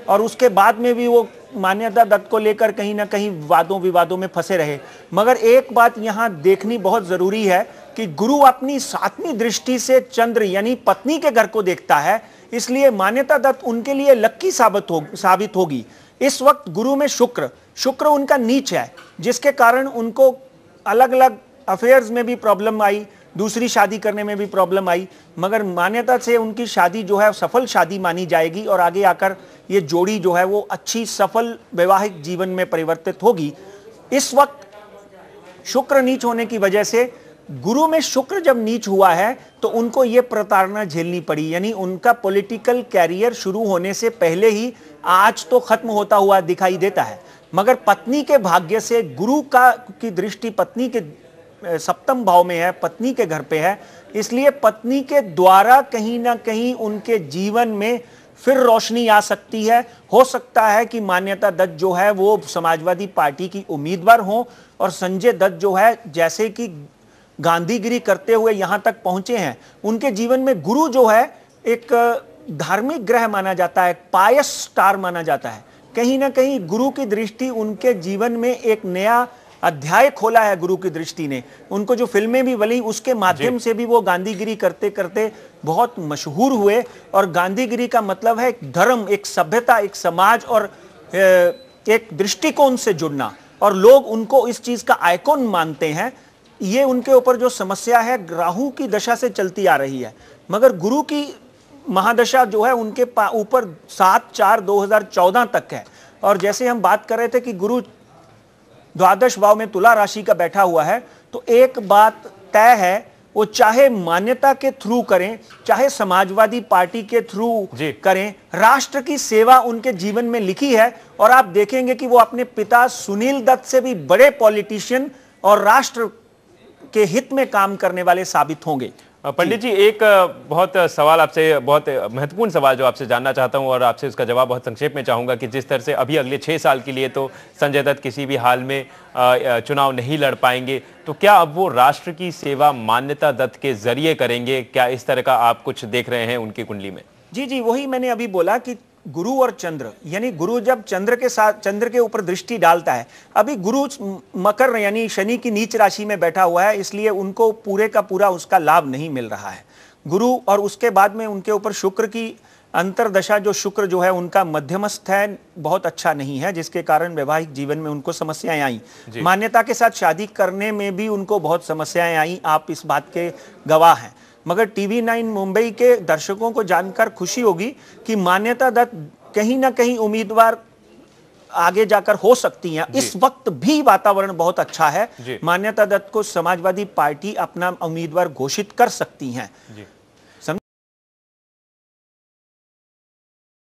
और उसके बाद में भी वो मान्यता दत्त को लेकर कहीं ना कहीं वादों विवादों में फंसे रहे। मगर एक बात यहां देखनी बहुत जरूरी है कि गुरु अपनी 7वीं दृष्टि से चंद्र यानी पत्नी के घर को देखता है, इसलिए मान्यता दत्त उनके लिए लक्की साबित होगी। इस वक्त गुरु में शुक्र उनका नीच है, जिसके कारण उनको अलग अलग अफेयर्स में भी प्रॉब्लम आई, दूसरी शादी करने में भी प्रॉब्लम आई। मगर मान्यता से उनकी शादी जो है सफल शादी मानी जाएगी और आगे आकर ये जोड़ी जो है वो अच्छी सफल वैवाहिक जीवन में परिवर्तित होगी। इस वक्त शुक्र नीच होने की वजह से, गुरु में शुक्र जब नीच हुआ है तो उनको ये प्रताड़ना झेलनी पड़ी, यानी उनका पॉलिटिकल कैरियर शुरू होने से पहले ही आज तो खत्म होता हुआ दिखाई देता है। मगर पत्नी के भाग्य से गुरु की दृष्टि पत्नी के 7वें भाव में है, पत्नी के घर पे है, इसलिए पत्नी के द्वारा कहीं ना कहीं उनके जीवन में फिर रोशनी आ सकती है। हो सकता है कि मान्यता दत्त जो है वो समाजवादी पार्टी की उम्मीदवार हो और संजय दत्त जो है जैसे कि गांधीगिरी करते हुए यहां तक पहुंचे हैं, उनके जीवन में गुरु जो है एक धार्मिक ग्रह माना जाता है, पायस स्टार माना जाता है। कहीं ना कहीं गुरु की दृष्टि उनके जीवन में एक नया अध्याय खोला है। गुरु की दृष्टि ने उनको जो फिल्में भी बनी उसके माध्यम से भी वो गांधीगिरी करते करते बहुत मशहूर हुए। और गांधीगिरी का मतलब है एक धर्म, एक सभ्यता, एक समाज और एक दृष्टिकोण से जुड़ना, और लोग उनको इस चीज का आइकॉन मानते हैं। ये उनके ऊपर जो समस्या है राहु की दशा से चलती आ रही है, मगर गुरु की महादशा जो है उनके ऊपर 7/4/2014 तक है। और जैसे हम बात कर रहे थे कि गुरु द्वादश भाव में तुला राशि का बैठा हुआ है, तो एक बात तय है, वो चाहे मान्यता के थ्रू करें, चाहे समाजवादी पार्टी के थ्रू करें, राष्ट्र की सेवा उनके जीवन में लिखी है। और आप देखेंगे कि वो अपने पिता सुनील दत्त से भी बड़े पॉलिटिशियन और राष्ट्र के हित में काम करने वाले साबित होंगे। पंडित जी, एक बहुत सवाल आपसे, बहुत महत्वपूर्ण सवाल जो आपसे जानना चाहता हूं और आपसे उसका जवाब बहुत संक्षेप में चाहूंगा कि जिस तरह से अभी अगले 6 साल के लिए तो संजय दत्त किसी भी हाल में चुनाव नहीं लड़ पाएंगे, तो क्या अब वो राष्ट्र की सेवा मान्यता दत्त के जरिए करेंगे? क्या इस तरह का आप कुछ देख रहे हैं उनकी कुंडली में? जी, वही मैंने अभी बोला कि गुरु और चंद्र, यानी गुरु जब चंद्र के ऊपर दृष्टि डालता है, अभी गुरु मकर यानी शनि की नीच राशि में बैठा हुआ है, इसलिए उनको पूरे का पूरा उसका लाभ नहीं मिल रहा है गुरु। और उसके बाद में उनके ऊपर शुक्र की अंतरदशा, जो शुक्र जो है उनका मध्यमस्थ है, बहुत अच्छा नहीं है, जिसके कारण वैवाहिक जीवन में उनको समस्याएं आई। मान्यता के साथ शादी करने में भी उनको बहुत समस्याएं आई, आप इस बात के गवाह हैं। मगर TV9 मुंबई के दर्शकों को जानकर खुशी होगी कि मान्यता दत्त कहीं ना कहीं उम्मीदवार आगे जाकर हो सकती हैं। इस वक्त भी वातावरण बहुत अच्छा है, मान्यता दत्त को समाजवादी पार्टी अपना उम्मीदवार घोषित कर सकती हैं।